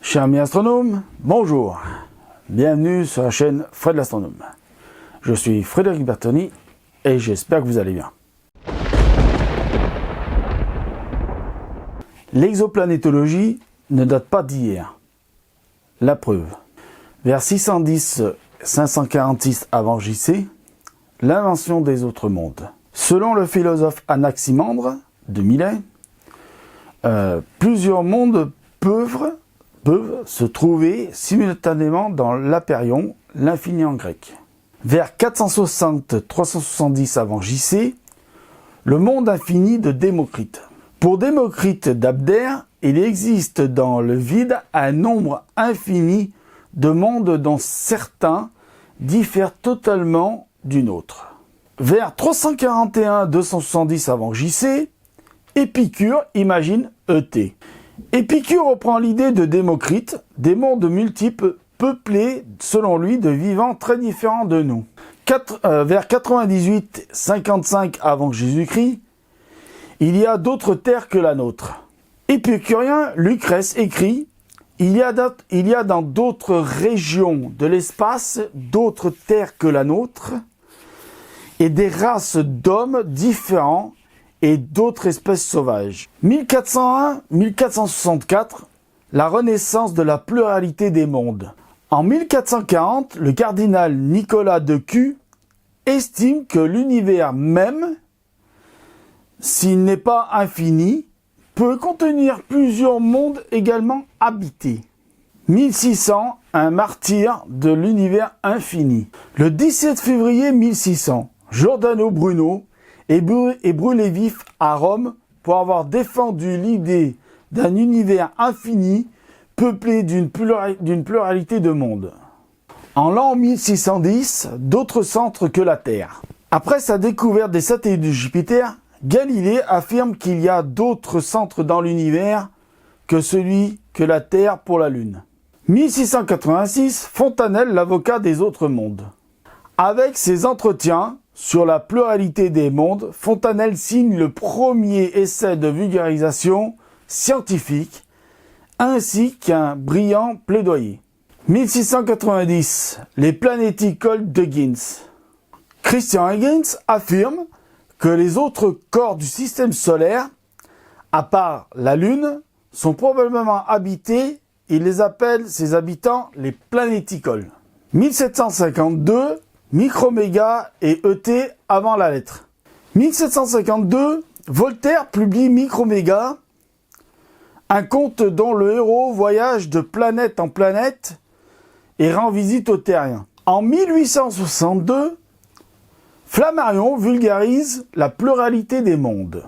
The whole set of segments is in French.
Chers amis astronomes, bonjour. Bienvenue sur la chaîne Fred l'Astronome. Je suis Frédéric Bertoni et j'espère que vous allez bien. L'exoplanétologie ne date pas d'hier. La preuve. Vers 610-546 avant JC, l'invention des autres mondes. Selon le philosophe Anaximandre de Milet, plusieurs mondes peuvent se trouver simultanément dans l'apérion, l'infini en grec. Vers 460-370 avant JC, le monde infini de Démocrite. Pour Démocrite d'Abdère, il existe dans le vide un nombre infini de mondes dont certains diffèrent totalement d'une autre. Vers 341-270 avant JC, Épicure imagine ET. Épicure reprend l'idée de Démocrite, des mondes multiples peuplés, selon lui, de vivants très différents de nous. Vers 98-55 avant Jésus-Christ, il y a d'autres terres que la nôtre. Épicurien Lucrèce écrit « Il y a dans d'autres régions de l'espace d'autres terres que la nôtre et des races d'hommes différents et d'autres espèces sauvages. » 1401-1464, la renaissance de la pluralité des mondes. En 1440, le cardinal Nicolas de Q estime que l'univers même, s'il n'est pas infini, peut contenir plusieurs mondes également habités. 1600, un martyr de l'univers infini. Le 17 février 1600, Giordano Bruno est brûlé vif à Rome pour avoir défendu l'idée d'un univers infini peuplé d'une pluralité de mondes. En l'an 1610, d'autres centres que la Terre. Après sa découverte des satellites de Jupiter, Galilée affirme qu'il y a d'autres centres dans l'univers que celui que la Terre pour la Lune. 1686, Fontanelle, l'avocat des autres mondes. Avec ses entretiens sur la pluralité des mondes, Fontanelle signe le premier essai de vulgarisation scientifique ainsi qu'un brillant plaidoyer. 1690, les planéticoles d'Huygens. Christian Huygens affirme que les autres corps du système solaire, à part la Lune, sont probablement habités. Il les appelle, ses habitants, les planéticoles. 1752, Microméga et ET avant la lettre. 1752, Voltaire publie Microméga, un conte dont le héros voyage de planète en planète et rend visite aux terriens. En 1862, Flammarion vulgarise la pluralité des mondes.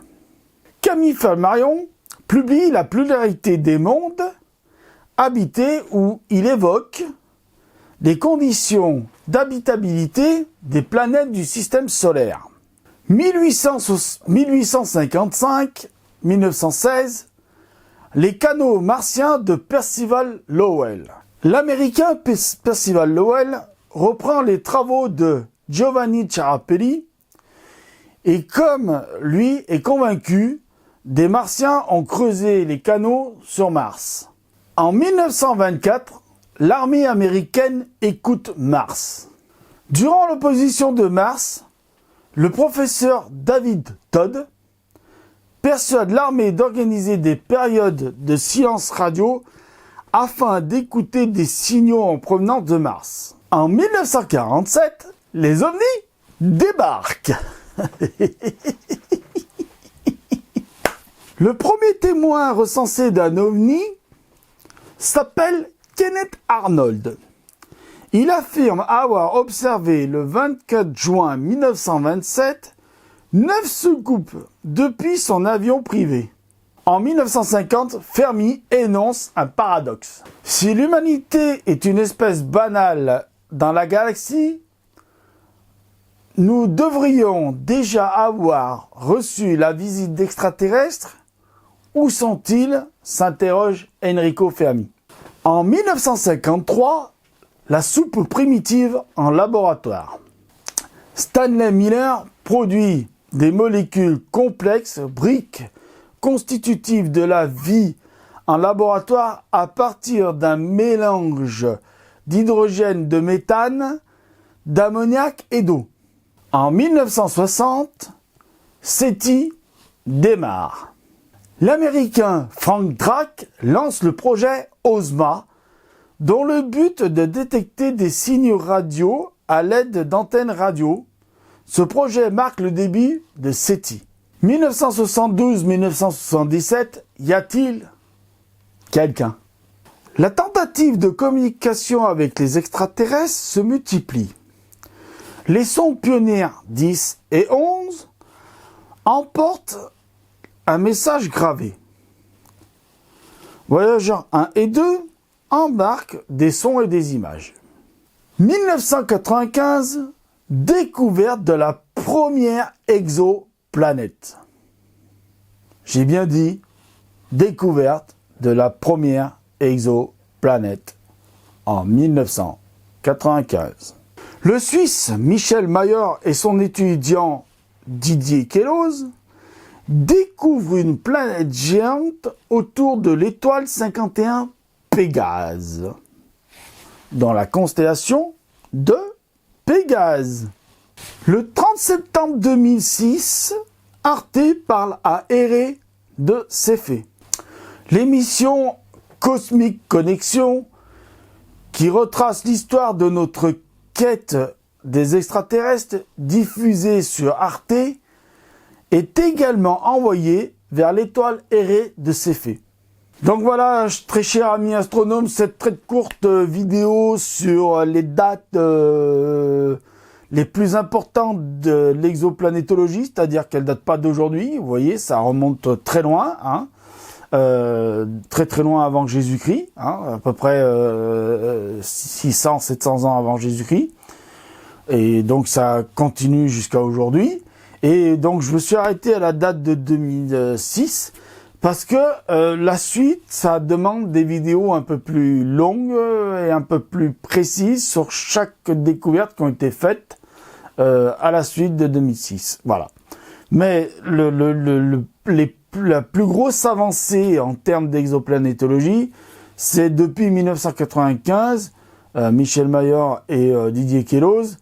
Camille Flammarion publie La pluralité des mondes habités où il évoque les conditions d'habitabilité des planètes du système solaire. 1855-1916, les canaux martiens de Percival Lowell. L'américain Percival Lowell reprend les travaux de Giovanni Ciarapelli et comme lui est convaincu, des Martiens ont creusé les canaux sur Mars. En 1924, l'armée américaine écoute Mars. Durant l'opposition de Mars, le professeur David Todd persuade l'armée d'organiser des périodes de silence radio afin d'écouter des signaux en provenance de Mars. En 1947, les ovnis débarquent. Le premier témoin recensé d'un ovni s'appelle Kenneth Arnold. Il affirme avoir observé le 24 juin 1927 9 soucoupes depuis son avion privé. En 1950, Fermi énonce un paradoxe. Si l'humanité est une espèce banale dans la galaxie, nous devrions déjà avoir reçu la visite d'extraterrestres. Où sont-ils ? S'interroge Enrico Fermi. En 1953, la soupe primitive en laboratoire. Stanley Miller produit des molécules complexes, briques constitutives de la vie en laboratoire à partir d'un mélange d'hydrogène, de méthane, d'ammoniac et d'eau. En 1960, SETI démarre. L'Américain Frank Drake lance le projet OSMA, dont le but est de détecter des signaux radio à l'aide d'antennes radio. Ce projet marque le début de SETI. 1972-1977, y a-t-il quelqu'un? La tentative de communication avec les extraterrestres se multiplie. Les sondes Pioneer 10 et 11 emportent un message gravé. Voyageurs 1 et 2 embarquent des sons et des images. 1995, découverte de la première exoplanète. J'ai bien dit découverte de la première exoplanète en 1995. Le Suisse Michel Mayer et son étudiant Didier Queloz découvrent une planète géante autour de l'étoile 51 Pégase, dans la constellation de Pégase. Le 30 septembre 2006, Arte parle à Héré de ces faits. L'émission Cosmic Connection, qui retrace l'histoire de notre quête des extraterrestres diffusée sur Arte, est également envoyée vers l'étoile Héré de Céphée. Donc voilà, très cher ami astronome, cette très courte vidéo sur les dates les plus importantes de l'exoplanétologie, c'est-à-dire qu'elle ne date pas d'aujourd'hui. Vous voyez, ça remonte très loin, hein, très loin avant Jésus-Christ, hein, à peu près 600-700 ans avant Jésus-Christ. Et donc ça continue jusqu'à aujourd'hui. Et donc je me suis arrêté à la date de 2006 parce que la suite, ça demande des vidéos un peu plus longues et un peu plus précises sur chaque découverte qui ont été faites à la suite de 2006. Voilà. Mais la plus grosse avancée en termes d'exoplanétologie, c'est depuis 1995, Michel Mayer et Didier Queloz,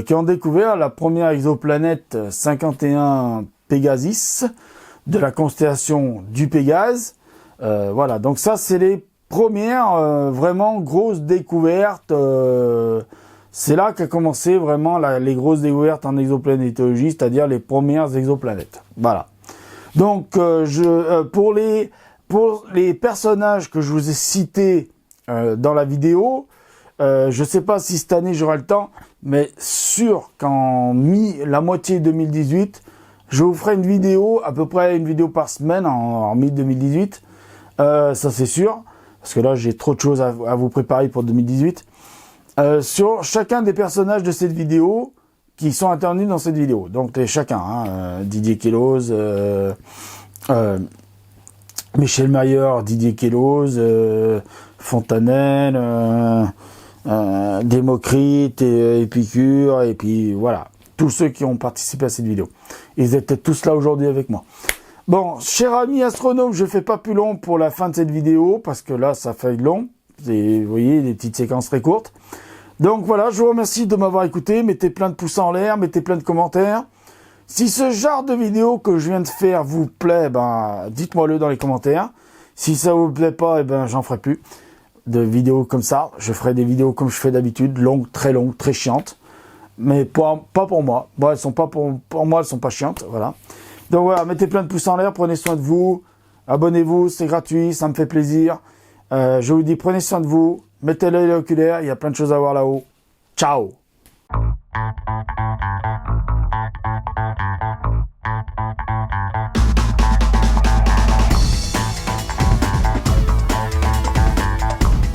qui ont découvert la première exoplanète 51 Pégasis de la constellation du Pégase. Voilà, donc ça c'est les premières vraiment grosses découvertes. C'est là qu'a commencé vraiment les grosses découvertes en exoplanétologie, c'est-à-dire les premières exoplanètes. Voilà. Donc pour les personnages que je vous ai cités dans la vidéo, je ne sais pas si cette année j'aurai le temps, mais sûr qu'en la moitié 2018, je vous ferai une vidéo, à peu près une vidéo par semaine en mi-2018. Ça c'est sûr, parce que là j'ai trop de choses à vous préparer pour 2018. Sur chacun des personnages de cette vidéo qui sont intervenus dans cette vidéo. Donc chacun, hein, Didier Queloz, Michel Mayer, Didier Queloz, Fontanelle, Démocrite, et Épicure, et puis voilà, tous ceux qui ont participé à cette vidéo. Ils étaient tous là aujourd'hui avec moi. Bon, cher ami astronome, je fais pas plus long pour la fin de cette vidéo, parce que là, ça fait long. Vous voyez, des petites séquences très courtes. Donc voilà, je vous remercie de m'avoir écouté. Mettez plein de pouces en l'air, mettez plein de commentaires. Si ce genre de vidéo que je viens de faire vous plaît, ben, dites-moi-le dans les commentaires. Si ça vous plaît pas, j'en ferai plus de vidéos comme ça. Je ferai des vidéos comme je fais d'habitude, longues, très chiantes. Mais pas pour moi. Bon, elles sont pas pour moi, elles sont pas chiantes, voilà. Donc voilà, mettez plein de pouces en l'air, prenez soin de vous. Abonnez-vous, c'est gratuit, ça me fait plaisir. Je vous dis, prenez soin de vous. Mettez l'œil oculaire, il y a plein de choses à voir là-haut. Ciao!